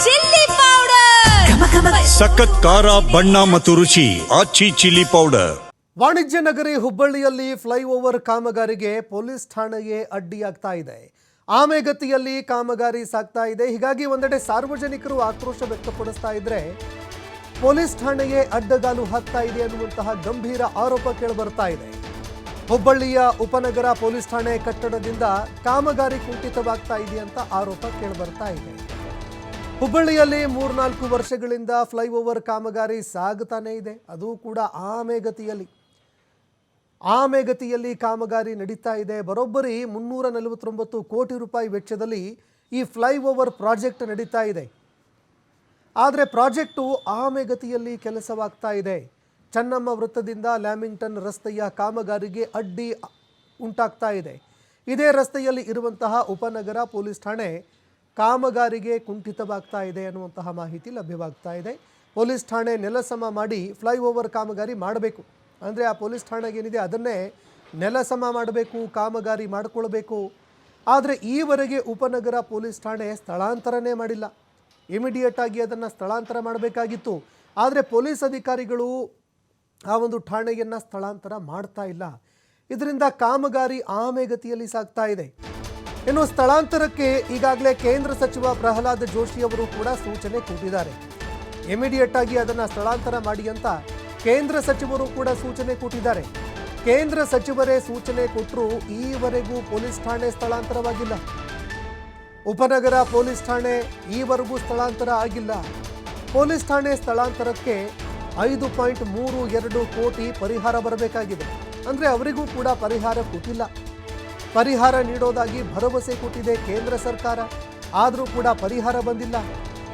Chilli powder, ಸಖತ್ ಖಾರ ಬಣ್ಣ ಮತ್ತು ರುಚಿ ಆಚಿ ಚಿಲ್ಲಿ ಪೌಡರ್. ವಾಣಿಜ್ಯ ನಗರಿ ಹುಬ್ಬಳ್ಳಿಯಲ್ಲಿ ಫ್ಲೈಓವರ್ ಕಾಮಗಾರಿಗೆ ಪೊಲೀಸ್ ಠಾಣೆಗೆ ಅಡ್ಡಿಯಾಗ್ತಾ ಇದೆ. ಆಮೆಗತಿಯಲ್ಲಿ ಕಾಮಗಾರಿ ಸಾಗ್ತಾ ಇದೆ. ಹೀಗಾಗಿ ಒಂದೆಡೆ ಸಾರ್ವಜನಿಕರು ಆಕ್ರೋಶ ವ್ಯಕ್ತಪಡಿಸ್ತಾ ಇದ್ರೆ ಪೊಲೀಸ್ ಠಾಣೆಗೆ ಅಡ್ಡಗಾಲು ಹಾಕ್ತಾ ಇದೆ ಅನ್ನುವಂತಹ ಗಂಭೀರ ಆರೋಪ ಕೇಳಿಬರ್ತಾ ಇದೆ. ಹುಬ್ಬಳ್ಳಿಯ ಉಪನಗರ ಪೊಲೀಸ್ ಠಾಣೆ ಕಟ್ಟಡದಿಂದ ಕಾಮಗಾರಿ ಕುಂಠಿತವಾಗ್ತಾ ಇದೆ ಅಂತ ಆರೋಪ ಕೇಳಿಬರ್ತಾ ಇದೆ. ಹುಬ್ಬಳ್ಳಿಯಲ್ಲಿ 3-4 ವರ್ಷಗಳಿಂದ ಫ್ಲೈಓವರ್ ಕಾಮಗಾರಿ ಸಾಗುತ್ತಾನೇ ಇದೆ. ಅದು ಕೂಡ ಆಮೆಗತಿಯಲ್ಲಿ ಕಾಮಗಾರಿ ನಡೀತಾ ಇದೆ. ಬರೋಬ್ಬರಿ 349 ಕೋಟಿ ರೂಪಾಯಿ ವೆಚ್ಚದಲ್ಲಿ ಈ ಫ್ಲೈಓವರ್ ಪ್ರಾಜೆಕ್ಟ್ ನಡೀತಾ ಇದೆ. ಆದರೆ ಪ್ರಾಜೆಕ್ಟು ಆಮೆಗತಿಯಲ್ಲಿ ಕೆಲಸವಾಗ್ತಾ ಇದೆ. ಚೆನ್ನಮ್ಮ ವೃತ್ತದಿಂದ ಲ್ಯಾಮಿಂಗ್ಟನ್ ರಸ್ತೆಯ ಕಾಮಗಾರಿಗೆ ಅಡ್ಡಿ ಉಂಟಾಗ್ತಾ ಇದೆ. ಇದೇ ರಸ್ತೆಯಲ್ಲಿ ಇರುವಂತಹ ಉಪನಗರ ಪೊಲೀಸ್ ಠಾಣೆ ಕಾಮಗಾರಿಗೆ ಕುಂಠಿತವಾಗ್ತಾ ಇದೆ ಅನ್ನುವಂತಹ ಮಾಹಿತಿ ಲಭ್ಯವಾಗ್ತಾ ಇದೆ. ಪೊಲೀಸ್ ಠಾಣೆ ನೆಲಸಮ ಮಾಡಿ ಫ್ಲೈಓವರ್ ಕಾಮಗಾರಿ ಮಾಡಬೇಕು. ಅಂದರೆ ಆ ಪೊಲೀಸ್ ಠಾಣೆಗೆ ಏನಿದೆ ಅದನ್ನೇ ನೆಲಸಮ ಮಾಡಬೇಕು, ಕಾಮಗಾರಿ ಮಾಡಿಕೊಳ್ಬೇಕು. ಆದರೆ ಈವರೆಗೆ ಉಪನಗರ ಪೊಲೀಸ್ ಠಾಣೆ ಸ್ಥಳಾಂತರನೇ ಮಾಡಿಲ್ಲ. ಇಮಿಡಿಯೇಟ್ ಆಗಿ ಅದನ್ನು ಸ್ಥಳಾಂತರ ಮಾಡಬೇಕಾಗಿತ್ತು. ಆದರೆ ಪೊಲೀಸ್ ಅಧಿಕಾರಿಗಳು ಆ ಒಂದು ಠಾಣೆಯನ್ನು ಸ್ಥಳಾಂತರ ಮಾಡ್ತಾ ಇಲ್ಲ. ಇದರಿಂದ ಕಾಮಗಾರಿ ಆಮೆಗತಿಯಲ್ಲಿ ಸಾಗ್ತಾ ಇದೆ. ಇನ್ನು ಸ್ಥಳಾಂತರಕ್ಕೆ ಈಗಾಗಲೇ ಕೇಂದ್ರ ಸಚಿವ ಪ್ರಹ್ಲಾದ್ ಜೋಶಿ ಅವರು ಕೂಡ ಸೂಚನೆ ಕೊಟ್ಟಿದ್ದಾರೆ. ಇಮಿಡಿಯೇಟ್ ಆಗಿ ಅದನ್ನು ಸ್ಥಳಾಂತರ ಮಾಡಿ ಅಂತ ಕೇಂದ್ರ ಸಚಿವರು ಕೂಡ ಸೂಚನೆ ಕೊಟ್ಟಿದ್ದಾರೆ. ಕೇಂದ್ರ ಸಚಿವರೇ ಸೂಚನೆ ಕೊಟ್ಟರೂ ಈವರೆಗೂ ಪೊಲೀಸ್ ಠಾಣೆ ಸ್ಥಳಾಂತರವಾಗಿಲ್ಲ. ಉಪನಗರ ಪೊಲೀಸ್ ಠಾಣೆ ಈವರೆಗೂ ಸ್ಥಳಾಂತರ ಆಗಿಲ್ಲ. ಪೊಲೀಸ್ ಠಾಣೆ ಸ್ಥಳಾಂತರಕ್ಕೆ 5.32 ಕೋಟಿ ಪರಿಹಾರ ಬರಬೇಕಾಗಿದೆ. ಅಂದರೆ ಅವರಿಗೂ ಕೂಡ ಪರಿಹಾರ ಕೊಟ್ಟಿಲ್ಲ. ಪರಿಹಾರ ನೀಡೋದಾಗಿ ಭರವಸೆ ಕೊಟ್ಟಿದೆ ಕೇಂದ್ರ ಸರ್ಕಾರ, ಆದರೂ ಕೂಡ ಪರಿಹಾರ ಬಂದಿಲ್ಲ.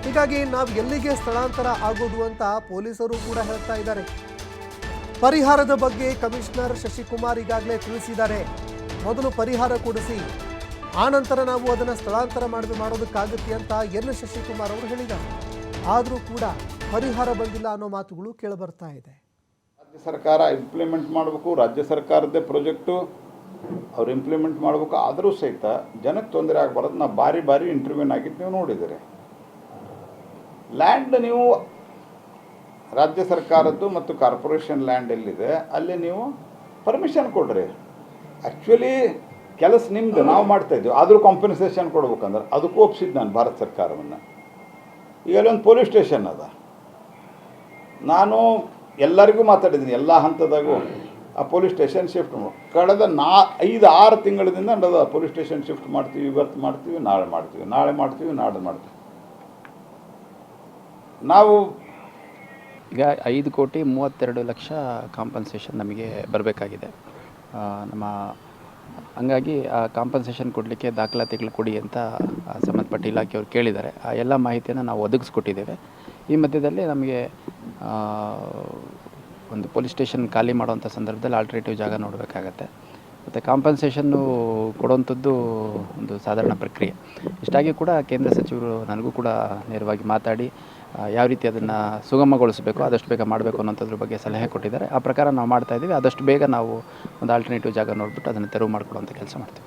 ಹೀಗಾಗಿ ನಾವು ಎಲ್ಲಿಗೆ ಸ್ಥಳಾಂತರ ಆಗೋದು ಅಂತ ಪೊಲೀಸರು ಕೂಡ ಹೇಳ್ತಾ ಇದ್ದಾರೆ. ಪರಿಹಾರದ ಬಗ್ಗೆ ಕಮಿಷನರ್ ಶಶಿಕುಮಾರ್ ಈಗಾಗಲೇ ತಿಳಿಸಿದ್ದಾರೆ. ಮೊದಲು ಪರಿಹಾರ ಕೊಡಿಸಿ, ಆನಂತರ ನಾವು ಅದನ್ನು ಸ್ಥಳಾಂತರ ಮಾಡೋದಕ್ಕಾಗುತ್ತೆ ಅಂತ ಎನ್ ಶಶಿಕುಮಾರ್ ಅವರು ಹೇಳಿದ್ದಾರೆ. ಆದರೂ ಕೂಡ ಪರಿಹಾರ ಬಂದಿಲ್ಲ ಅನ್ನೋ ಮಾತುಗಳು ಕೇಳಿಬರ್ತಾ ಇದೆ. ರಾಜ್ಯ ಸರ್ಕಾರ ಇಂಪ್ಲಿಮೆಂಟ್ ಮಾಡಬೇಕು, ರಾಜ್ಯ ಸರ್ಕಾರದ್ದೇ ಪ್ರಾಜೆಕ್ಟು ಅವ್ರು ಇಂಪ್ಲಿಮೆಂಟ್ ಮಾಡಬೇಕು. ಆದರೂ ಸಹಿತ ಜನಕ್ಕೆ ತೊಂದರೆ ಆಗಬಾರ್ದು. ನಾವು ಬಾರಿ ಇಂಟರ್ವ್ಯೂನ್ ಆಗಿದ್ದು ನೀವು ನೋಡಿದ್ದೀರಿ. ಲ್ಯಾಂಡ್ ನೀವು ರಾಜ್ಯ ಸರ್ಕಾರದ್ದು ಮತ್ತು ಕಾರ್ಪೊರೇಷನ್ ಲ್ಯಾಂಡ್ ಎಲ್ಲಿದೆ ಅಲ್ಲಿ ನೀವು ಪರ್ಮಿಷನ್ ಕೊಡ್ರಿ. ಆ್ಯಕ್ಚುಲಿ ಕೆಲಸ ನಿಮ್ಮದು, ನಾವು ಮಾಡ್ತಾಯಿದ್ದೀವಿ. ಆದರೂ ಕಾಂಪನ್ಸೇಷನ್ ಕೊಡ್ಬೇಕಂದ್ರೆ ಅದಕ್ಕೂ ಒಪ್ಸಿದ್ದು ನಾನು ಭಾರತ ಸರ್ಕಾರವನ್ನು. ಈಗ ಅಲ್ಲೊಂದು ಪೊಲೀಸ್ ಸ್ಟೇಷನ್ ಅದ. ನಾನು ಎಲ್ಲರಿಗೂ ಮಾತಾಡಿದ್ದೀನಿ, ಎಲ್ಲ ಹಂತದಾಗೂ ಆ ಪೊಲೀಸ್ ಸ್ಟೇಷನ್ ಶಿಫ್ಟ್ ಕಳೆದ 5-6 ತಿಂಗಳಿಂದ ಅದು ಪೊಲೀಸ್ ಸ್ಟೇಷನ್ ಶಿಫ್ಟ್ ಮಾಡ್ತೀವಿ, ಇವತ್ತು ಮಾಡ್ತೀವಿ, ನಾಳೆ ಮಾಡ್ತೀವಿ, ನಾಳೆ ಮಾಡ್ತೀವಿ. ನಾವು ಈಗ 5,32,00,000 ಕಾಂಪನ್ಸೇಷನ್ ನಮಗೆ ಬರಬೇಕಾಗಿದೆ. ನಮ್ಮ ಹಂಗಾಗಿ ಆ ಕಾಂಪನ್ಸೇಷನ್ ಕೊಡಲಿಕ್ಕೆ ದಾಖಲಾತಿಗಳು ಕೊಡಿ ಅಂತ ಸಂಬಂಧಪಟ್ಟ ಇಲಾಖೆಯವರು ಕೇಳಿದ್ದಾರೆ. ಆ ಎಲ್ಲ ಮಾಹಿತಿಯನ್ನು ನಾವು ಒದಗಿಸ್ಕೊಟ್ಟಿದ್ದೇವೆ. ಈ ಮಧ್ಯದಲ್ಲಿ ನಮಗೆ ಒಂದು ಪೊಲೀಸ್ ಸ್ಟೇಷನ್ ಖಾಲಿ ಮಾಡುವಂಥ ಸಂದರ್ಭದಲ್ಲಿ ಆಲ್ಟರ್ನೇಟಿವ್ ಜಾಗ ನೋಡಬೇಕಾಗತ್ತೆ. ಮತ್ತು ಕಾಂಪನ್ಸೇಷನ್ನು ಕೊಡುವಂಥದ್ದು ಒಂದು ಸಾಧಾರಣ ಪ್ರಕ್ರಿಯೆ. ಇಷ್ಟಾಗಿ ಕೂಡ ಕೇಂದ್ರ ಸಚಿವರು ನನಗೂ ಕೂಡ ನೇರವಾಗಿ ಮಾತಾಡಿ ಯಾವ ರೀತಿ ಅದನ್ನು ಸುಗಮಗೊಳಿಸಬೇಕು, ಆದಷ್ಟು ಬೇಗ ಮಾಡಬೇಕು ಅನ್ನೋಂಥದ್ರ ಬಗ್ಗೆ ಸಲಹೆ ಕೊಟ್ಟಿದ್ದಾರೆ. ಆ ಪ್ರಕಾರ ನಾವು ಮಾಡ್ತಾಯಿದ್ದೀವಿ. ಆದಷ್ಟು ಬೇಗ ನಾವು ಒಂದು ಆಲ್ಟರ್ನೇಟಿವ್ ಜಾಗ ನೋಡಿಬಿಟ್ಟು ಅದನ್ನು ತೆರವು ಮಾಡಿಕೊಡುವಂಥ ಕೆಲಸ ಮಾಡ್ತೀವಿ.